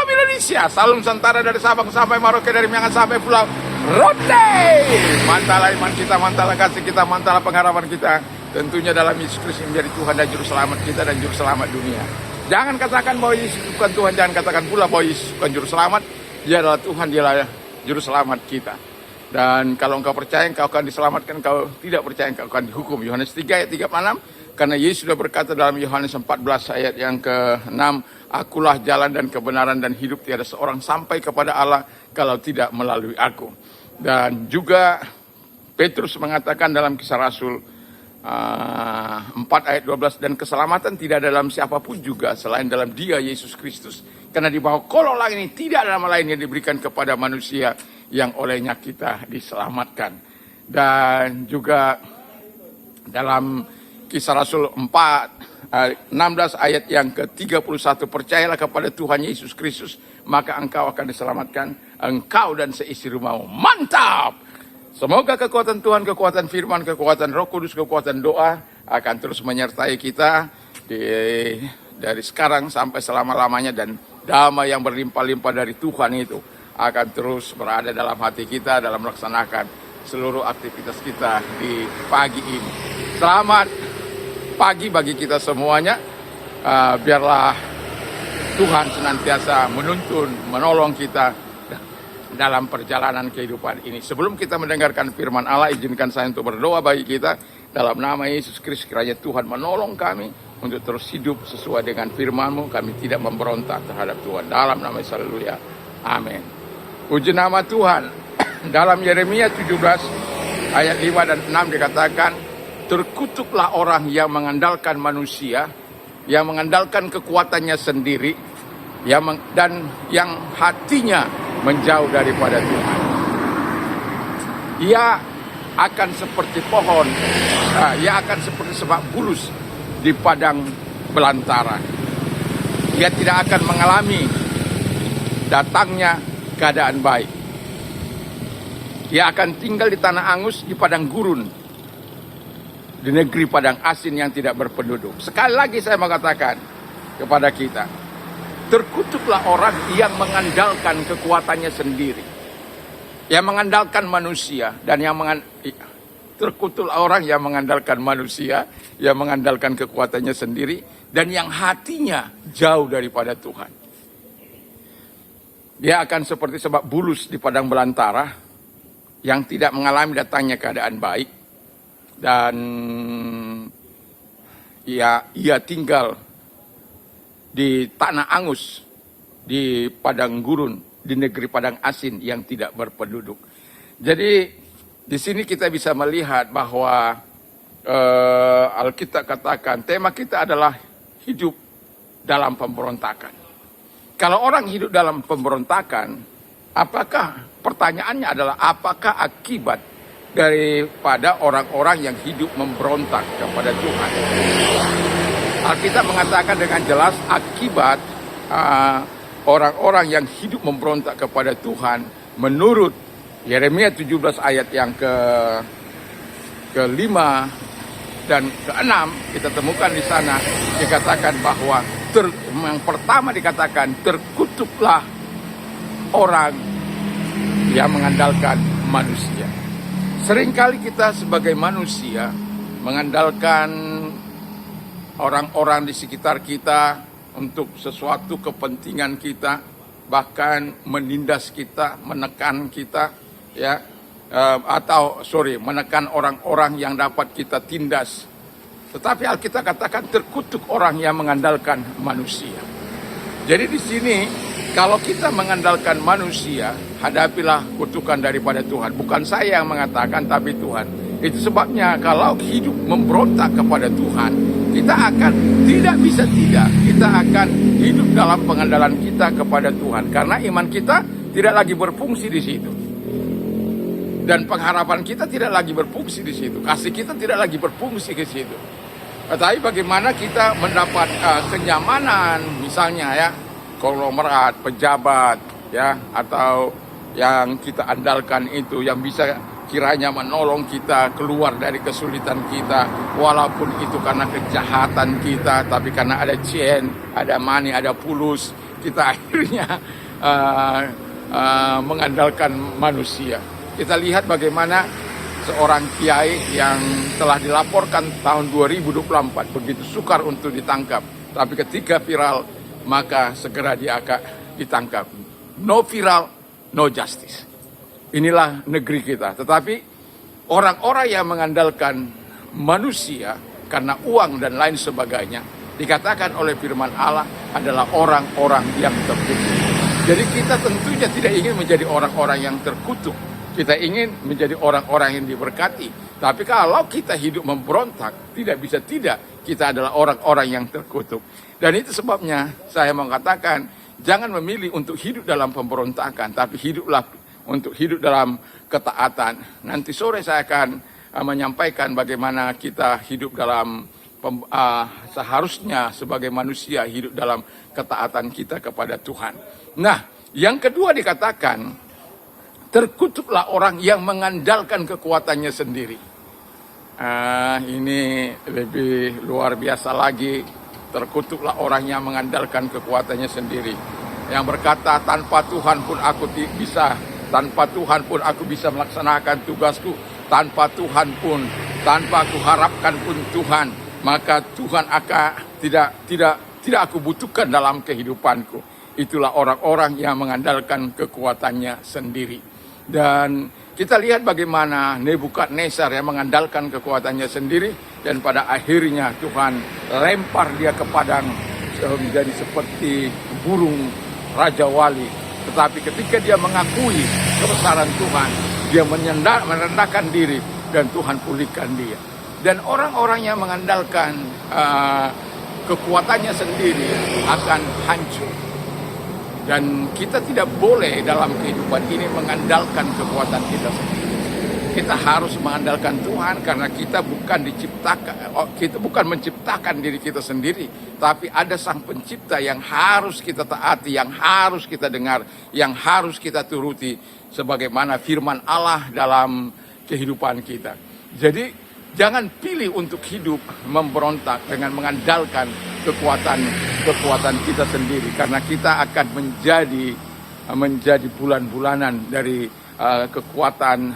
Indonesia, Salam Nusantara dari Sabang sampai Merauke, dari Miangas sampai Pulau Rote. Mantalah iman kita, mantalah kasih kita, mantalah pengharapan kita. Tentunya dalam Yesus Kristus menjadi Tuhan dan Juru Selamat kita dan Juru Selamat dunia. Jangan katakan bahwa Yesus bukan Tuhan, jangan katakan pula bahwa Yesus bukan Juru Selamat. Dia adalah Tuhan, dia adalah Juru Selamat kita. Dan kalau engkau percaya engkau akan diselamatkan, engkau tidak percaya engkau akan dihukum. Yohanes 3 ayat 36, karena Yesus sudah berkata dalam Yohanes 14 ayat yang ke-6, akulah jalan dan kebenaran dan hidup, tiada seorang sampai kepada Allah kalau tidak melalui aku. Dan juga Petrus mengatakan dalam Kisah Rasul 4 ayat 12, dan keselamatan tidak ada dalam siapapun juga selain dalam Dia Yesus Kristus. Karena di bawah kolong ini tidak ada nama lain yang diberikan kepada manusia yang olehnya kita diselamatkan. Dan juga dalam Kisah Rasul 4 16 ayat yang ke-31, percayalah kepada Tuhan Yesus Kristus, maka engkau akan diselamatkan, engkau dan seisi rumahmu. Mantap! Semoga kekuatan Tuhan, kekuatan firman, kekuatan Roh Kudus, kekuatan doa akan terus menyertai kita dari sekarang sampai selama-lamanya, dan damai yang berlimpah-limpah dari Tuhan itu akan terus berada dalam hati kita dalam melaksanakan seluruh aktivitas kita di pagi ini. Selamat pagi bagi kita semuanya. Biarlah Tuhan senantiasa menuntun, menolong kita dalam perjalanan kehidupan ini. Sebelum kita mendengarkan firman Allah, izinkan saya untuk berdoa bagi kita. Dalam nama Yesus Kristus, kiranya Tuhan menolong kami untuk terus hidup sesuai dengan firman-Mu. Kami tidak memberontak terhadap Tuhan. Dalam nama Yesus, haleluya. Amin. Puji nama Tuhan. Dalam Yeremia 17 ayat 5 dan 6 dikatakan, terkutuklah orang yang mengandalkan manusia, yang mengandalkan kekuatannya sendiri, dan yang hatinya menjauh daripada Tuhan. Ia akan seperti pohon, ia akan seperti semak bulus di padang belantara. Ia tidak akan mengalami datangnya keadaan baik. Ia akan tinggal di tanah angus, di padang gurun, di negeri padang asin yang tidak berpenduduk. Sekali lagi saya mengatakan kepada kita, terkutuklah orang yang mengandalkan kekuatannya sendiri, yang mengandalkan manusia, dan terkutuklah orang yang mengandalkan manusia, yang mengandalkan kekuatannya sendiri, dan yang hatinya jauh daripada Tuhan. Dia akan seperti semak bulus di padang belantara, yang tidak mengalami datangnya keadaan baik, dan ia tinggal di tanah angus, di padang gurun, di negeri padang asin yang tidak berpenduduk. Jadi di sini kita bisa melihat bahwa Alkitab katakan tema kita adalah hidup dalam pemberontakan. Kalau orang hidup dalam pemberontakan, pertanyaannya adalah apakah akibat daripada orang-orang yang hidup memberontak kepada Tuhan? Alkitab mengatakan dengan jelas /akibat orang-orang yang hidup memberontak kepada Tuhan menurut Yeremia 17 ayat yang ke-5 dan ke-6 kita temukan di sana dikatakan bahwa yang pertama dikatakan terkutuklah orang yang mengandalkan manusia. Seringkali kita sebagai manusia mengandalkan orang-orang di sekitar kita untuk sesuatu kepentingan kita, bahkan menindas kita, menekan kita, menekan orang-orang yang dapat kita tindas. Tetapi Alkitab katakan terkutuk orang yang mengandalkan manusia. Jadi di sini kalau kita mengandalkan manusia, hadapilah kutukan daripada Tuhan. Bukan saya yang mengatakan, tapi Tuhan. Itu sebabnya kalau hidup memberontak kepada Tuhan, kita akan kita akan hidup dalam pengandalan kita kepada Tuhan. Karena iman kita tidak lagi berfungsi di situ. Dan pengharapan kita tidak lagi berfungsi di situ. Kasih kita tidak lagi berfungsi ke situ. Tetapi bagaimana kita mendapat kenyamanan, misalnya konglomerat, pejabat, atau yang kita andalkan itu, yang bisa kiranya menolong kita keluar dari kesulitan kita, walaupun itu karena kejahatan kita, tapi karena ada chain, ada money, ada pulus, kita akhirnya uh, mengandalkan manusia. Kita lihat bagaimana seorang kiai yang telah dilaporkan tahun 2024 begitu sukar untuk ditangkap, tapi ketika viral maka segera dia akan ditangkap. No viral, no justice. Inilah negeri kita. Tetapi orang-orang yang mengandalkan manusia karena uang dan lain sebagainya, dikatakan oleh firman Allah adalah orang-orang yang terkutuk. Jadi kita tentunya tidak ingin menjadi orang-orang yang terkutuk. Kita ingin menjadi orang-orang yang diberkati. Tapi kalau kita hidup memberontak, tidak bisa tidak, kita adalah orang-orang yang terkutuk. Dan itu sebabnya saya mengatakan, jangan memilih untuk hidup dalam pemberontakan, tapi hiduplah untuk hidup dalam ketaatan. Nanti sore saya akan menyampaikan bagaimana kita hidup dalam seharusnya sebagai manusia hidup dalam ketaatan kita kepada Tuhan. Nah, yang kedua dikatakan, terkutuklah orang yang mengandalkan kekuatannya sendiri. Ini lebih luar biasa lagi. Terkutuklah orang yang mengandalkan kekuatannya sendiri. Yang berkata, tanpa Tuhan pun aku bisa, tanpa Tuhan pun aku bisa melaksanakan tugasku. Tanpa Tuhan pun, tanpa aku harapkan pun Tuhan, maka Tuhan akan tidak aku butuhkan dalam kehidupanku. Itulah orang-orang yang mengandalkan kekuatannya sendiri. Dan kita lihat bagaimana Nebukadnezar yang mengandalkan kekuatannya sendiri, dan pada akhirnya Tuhan lempar dia ke padang menjadi seperti burung Raja Wali. Tetapi ketika dia mengakui kebesaran Tuhan, dia merendahkan diri dan Tuhan pulihkan dia. Dan orang-orang yang mengandalkan kekuatannya sendiri akan hancur. Dan kita tidak boleh dalam kehidupan ini mengandalkan kekuatan kita sendiri. Kita harus mengandalkan Tuhan karena kita bukan menciptakan diri kita sendiri, tapi ada Sang Pencipta yang harus kita taati, yang harus kita dengar, yang harus kita turuti sebagaimana firman Allah dalam kehidupan kita. Jadi jangan pilih untuk hidup memberontak dengan mengandalkan kekuatan kita sendiri, karena kita akan menjadi bulan-bulanan dari kekuatan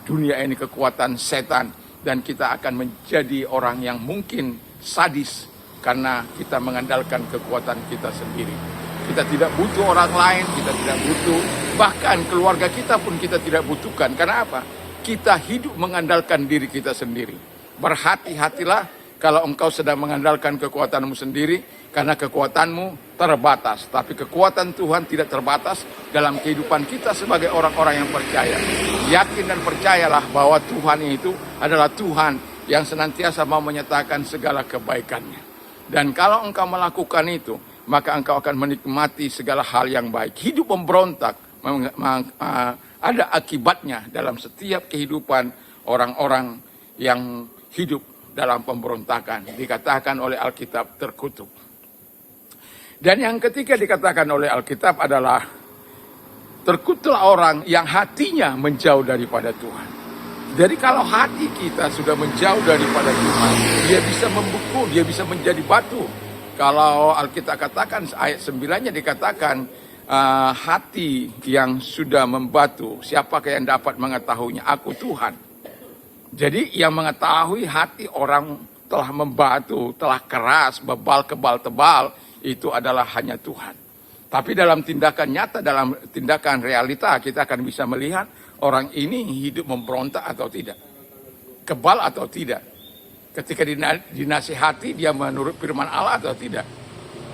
dunia ini, kekuatan setan, dan kita akan menjadi orang yang mungkin sadis karena kita mengandalkan kekuatan kita sendiri. Kita tidak butuh orang lain, kita tidak butuh, bahkan keluarga kita pun kita tidak butuhkan. Karena apa? Kita hidup mengandalkan diri kita sendiri. Berhati-hatilah kalau engkau sedang mengandalkan kekuatanmu sendiri, karena kekuatanmu terbatas. Tapi kekuatan Tuhan tidak terbatas dalam kehidupan kita sebagai orang-orang yang percaya. Yakin dan percayalah bahwa Tuhan itu adalah Tuhan yang senantiasa mau menyatakan segala kebaikannya. Dan kalau engkau melakukan itu, maka engkau akan menikmati segala hal yang baik. Hidup memberontak ada akibatnya dalam setiap kehidupan orang-orang yang hidup dalam pemberontakan. Dikatakan oleh Alkitab terkutuk. Dan yang ketiga dikatakan oleh Alkitab adalah terkutuklah orang yang hatinya menjauh daripada Tuhan. Jadi kalau hati kita sudah menjauh daripada Tuhan, dia bisa membeku, dia bisa menjadi batu. Kalau Alkitab katakan ayat 9-nya dikatakan hati yang sudah membatu, siapakah yang dapat mengetahuinya? Aku Tuhan. Jadi yang mengetahui hati orang telah membatu, telah keras, bebal, kebal, tebal, itu adalah hanya Tuhan. Tapi dalam tindakan nyata, dalam tindakan realita, kita akan bisa melihat orang ini hidup memberontak atau tidak, kebal atau tidak. Ketika dinasihati, dia menurut firman Allah atau tidak.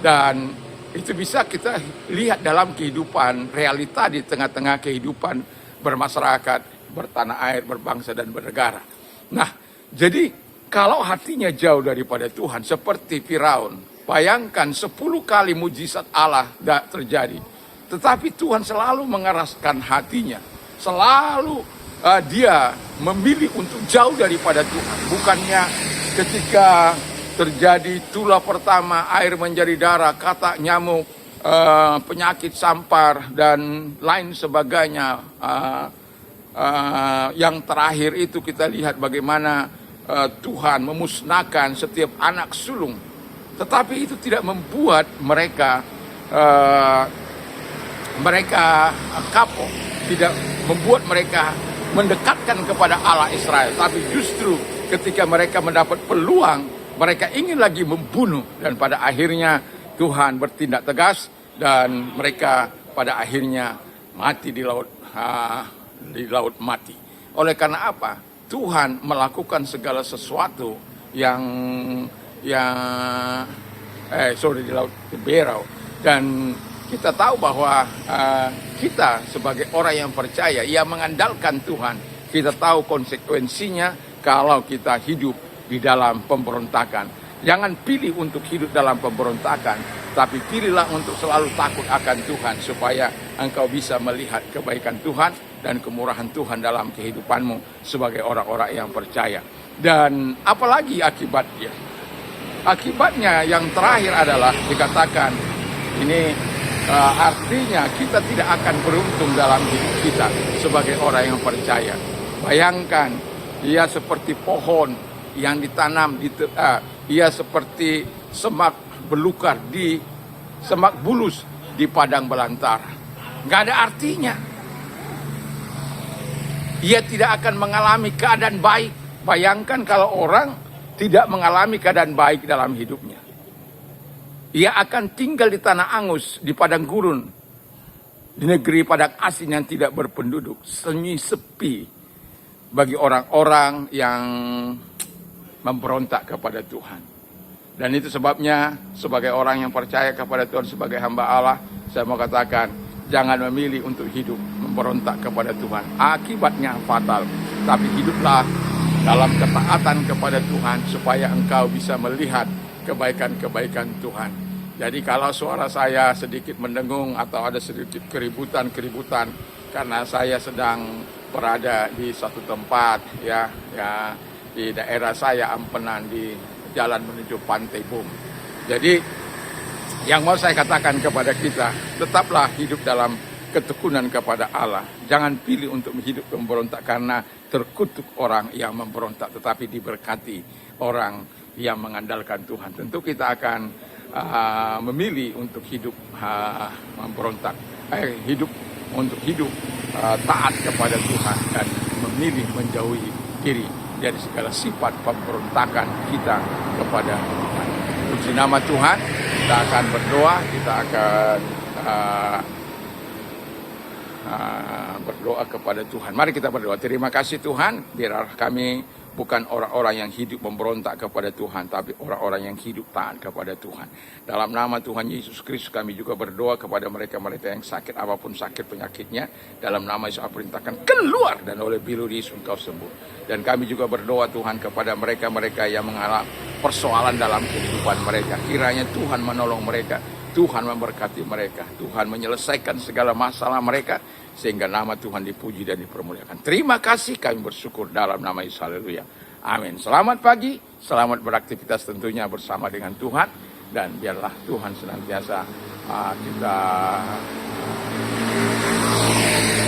Dan itu bisa kita lihat dalam kehidupan realita di tengah-tengah kehidupan bermasyarakat, bertanah air, berbangsa dan bernegara. Nah, jadi kalau hatinya jauh daripada Tuhan, seperti Firaun, bayangkan 10 kali mujizat Allah terjadi. Tetapi Tuhan selalu mengeraskan hatinya. Selalu dia memilih untuk jauh daripada Tuhan. Bukannya ketika terjadi tulah pertama, air menjadi darah, katak nyamuk, penyakit sampar, dan lain sebagainya. Yang terakhir itu kita lihat bagaimana Tuhan memusnahkan setiap anak sulung. Tetapi itu tidak membuat mereka eh, mereka kapok, tidak membuat mereka mendekatkan kepada Allah Israel, tapi justru ketika mereka mendapat peluang, mereka ingin lagi membunuh, dan pada akhirnya Tuhan bertindak tegas dan mereka pada akhirnya mati di laut mati. Oleh karena apa? Tuhan melakukan segala sesuatu yang di laut Berau, dan kita tahu bahwa kita sebagai orang yang percaya, yang mengandalkan Tuhan, kita tahu konsekuensinya kalau kita hidup di dalam pemberontakan. Jangan pilih untuk hidup dalam pemberontakan, tapi pilihlah untuk selalu takut akan Tuhan, supaya engkau bisa melihat kebaikan Tuhan dan kemurahan Tuhan dalam kehidupanmu sebagai orang-orang yang percaya. Dan apalagi akibatnya? Akibatnya yang terakhir adalah dikatakan, ini artinya kita tidak akan beruntung dalam hidup kita sebagai orang yang percaya. Bayangkan, ia seperti pohon yang ditanam ia seperti semak belukar di semak bulus di padang belantara. Nggak ada artinya. Ia tidak akan mengalami keadaan baik. Bayangkan kalau orang tidak mengalami keadaan baik dalam hidupnya. Ia akan tinggal di tanah angus, di padang gurun, di negeri padang asin yang tidak berpenduduk, sunyi sepi bagi orang-orang yang memberontak kepada Tuhan. Dan itu sebabnya sebagai orang yang percaya kepada Tuhan, sebagai hamba Allah, saya mau katakan, jangan memilih untuk hidup memberontak kepada Tuhan. Akibatnya fatal. Tapi hiduplah dalam ketaatan kepada Tuhan, supaya engkau bisa melihat kebaikan-kebaikan Tuhan. Jadi kalau suara saya sedikit mendengung atau ada sedikit keributan karena saya sedang berada di satu tempat ya di daerah saya, Ampenan, di jalan menuju Pantai Bum. Jadi yang mau saya katakan kepada kita, tetaplah hidup dalam ketekunan kepada Allah. Jangan pilih untuk hidup memberontak, karena terkutuk orang yang memberontak, tetapi diberkati orang yang mengandalkan Tuhan. Tentu kita akan memilih untuk hidup memberontak, hidup taat kepada Tuhan, dan memilih menjauhi diri dari segala sifat pemberontakan kita kepada Tuhan. Puji nama Tuhan. Kita akan berdoa, kita akan berdoa kepada Tuhan. Mari kita berdoa. Terima kasih Tuhan, biarlah kami bukan orang-orang yang hidup memberontak kepada Tuhan, tapi orang-orang yang hidup taat kepada Tuhan. Dalam nama Tuhan Yesus Kristus kami juga berdoa kepada mereka-mereka yang sakit, apapun sakit penyakitnya. Dalam nama Yesus perintahkan keluar, dan oleh bilur Yesus engkau sembuh. Dan kami juga berdoa Tuhan kepada mereka-mereka yang mengalami persoalan dalam kehidupan mereka. Kiranya Tuhan menolong mereka, Tuhan memberkati mereka, Tuhan menyelesaikan segala masalah mereka, sehingga nama Tuhan dipuji dan dipermuliakan. Terima kasih, kami bersyukur dalam nama Yesus. Haleluya. Amin. Selamat pagi, selamat beraktivitas tentunya bersama dengan Tuhan. Dan biarlah Tuhan senantiasa kita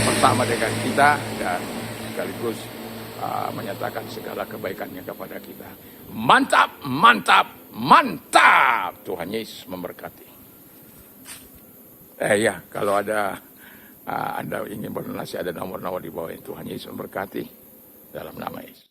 bersama dengan kita, dan sekaligus menyatakan segala kebaikannya kepada kita. Mantap, mantap, mantap. Tuhan Yesus memberkati. Ya, kalau ada Anda ingin berdonasi, ada nomor-nomor di bawah. Tuhan Yesus memberkati dalam nama Yesus.